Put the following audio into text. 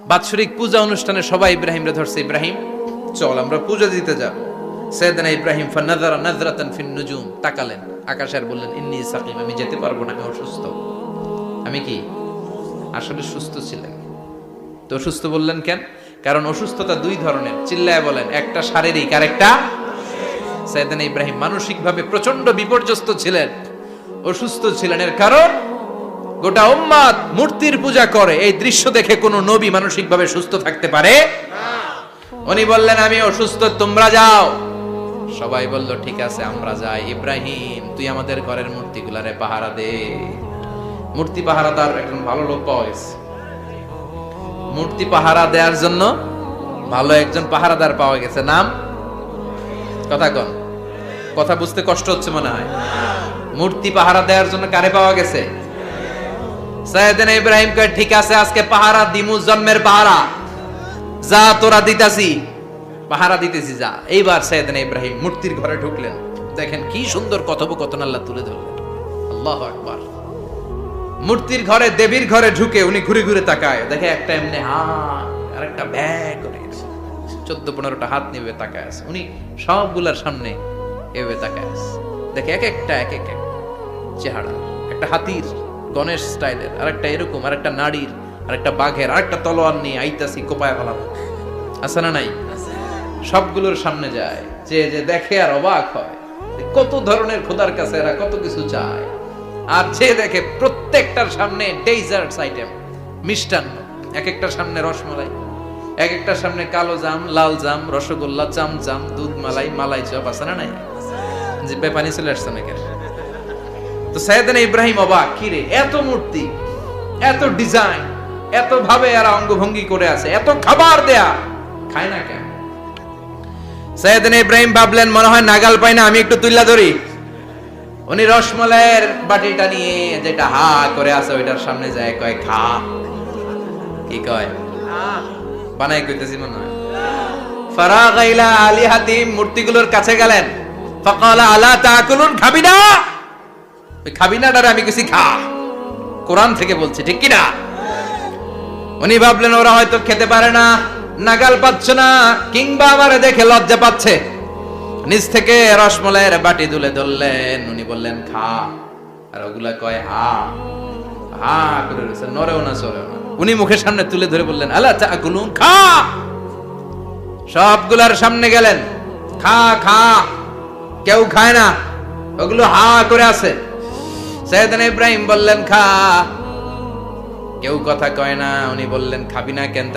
বাৎসরিক পূজা অনুষ্ঠানে সবাই ইব্রাহিমরে ধরছে, ইব্রাহিম চল আমরা পূজা দিতে যাব। সাইয়েদনা ইব্রাহিম ফানাযারা নাযরাতান ফিন নুজুম, তাকালেন আকাশে আর বললেন ইন্নী সাকিম, আমি যেতে পারবো না, আমি অসুস্থ। আমি কি আসলে সুস্থ ছিলেন? তো অসুস্থ বললেন কেন? কারণ অসুস্থতা দুই ধরনের, চিল্লায় বলেন, একটা শারীরিক আর একটা। সাইয়েদনা ইব্রাহিম মানসিকভাবে প্রচন্ড বিপর্যস্ত ছিলেন, অসুস্থ ছিলেন। এর কারণ গোটা উম্মাত মূর্তির পূজা করে, এই দৃশ্য দেখে কোন নবী মানসিকভাবে সুস্থ থাকতে পারে না। উনি বললেন আমি অসুস্থ, তোমরা যাও। সবাই বলল ঠিক আছে আমরা যাই। ইব্রাহিম তুই আমাদের ঘরের মূর্তিগুলারে পাহারা দে। মূর্তি পাহারাদার একজন ভালো লোক পাওয়া গেছে, মূর্তি পাহারা দেওয়ার জন্য ভালো একজন পাহারাদার পাওয়া গেছে। নাম কথা কন, কথা বুঝতে কষ্ট হচ্ছে মনে হয়। মূর্তি পাহারা দেওয়ার জন্য কারে পাওয়া গেছে? সাইয়েদনা ইব্রাহিম কয় ঠিক আছে আজকে পাহারা দিমু, জন্মের পাহারা, যা তোরা দিতাছি, পাহারা দিতেছি যা। এইবার সাইয়েদনা ইব্রাহিম মূর্তির ঘরে ঢুকলেন, দেখেন কি সুন্দর কথোপকথন আল্লাহ তুলে ধরলেন। আল্লাহু আকবার। মূর্তির ঘরে, দেবীর ঘরে ঢুকে উনি ঘুরে ঘুরে তাকায়, দেখে একটা এমনি হাত আর একটা ব্যাগ করে 14-15টা হাত নিয়ে তাকায় আছে। উনি সবগুলার সামনে এভাবে তাকায় আছে, দেখে এক একটা চেহারা, একটা হাতির গণেশ স্টাইলের, আর একটা এরকম, আর একটা নারীর, আর একটা বাঘের, আর একটা তলোয়ার নিয়ে আইতাছি কোপায় ফেলাবো, আছে না নাই? সবগুলোর সামনে যায়, যে যে দেখে আর অবাক হয়, কত ধরনের খোদার কাছে এরা কত কিছু চায়। আর যে দেখে প্রত্যেকটার সামনে ডেজার্টস আইটেম, মিষ্টান্ন, এক একটার সামনে রসমালাই, এক একটার সামনে কালো জাম, লাল জাম, রসগোল্লা, চামচাম, দুধ মালাই, মালাই চপ, আছে না নাই? যে বেপানি চলে আসছে নাকি? তো সাইয়েদনা ইব্রাহিম অবাক, কি রে এত মূর্তি, এত ডিজাইন, এত ভাবে এরা অঙ্গভঙ্গি করে আছে, এত খাবার দেয়া, খায় না কেন? সাইয়েদনা ইব্রাহিম ভাবলেন মনে হয় নাগাল পাই না, আমি একটু তুইলা ধরি। উনি রসমালাইয়ের বাটিটা নিয়ে, যেটা হা করে আছে ওইটার সামনে যায়, কয় খা। কি কয়? বানাই কইতেছি মনে হয়। ফারাগা ইলা আলিহাতিম, মূর্তিগুলোর কাছে গেলেন। ফাকালা আলা তাকুলুন, খাবি না? ওই খাবি না ডারে আমি কিছু খা, কোরআন থেকে বলছি, ঠিক কি না? উনি ভাবলেন ওরা হয়তো খেতে পারে না, নাগাল পাচ্ছে না, কিংবা আমারে দেখে লজ্জা পাচ্ছে। নিজ থেকে রসমালাইয়ের বাটি তুলে ধরলেন, উনি বললেন খা, আর ওগুলা কয় হা হা করে রয়েছে, নড়েও না চড়েও না। উনি মুখের সামনে তুলে ধরে বললেন আলা তাকুলুন, খা। সবগুলার সামনে গেলেন, খা খা, কেউ খায় না, ওগুলো হা করে আছে। সাইয়েদনা ইব্রাহিম বললেন খা, কেউ কথা কয় না। উনি বললেন খাবি না কেন?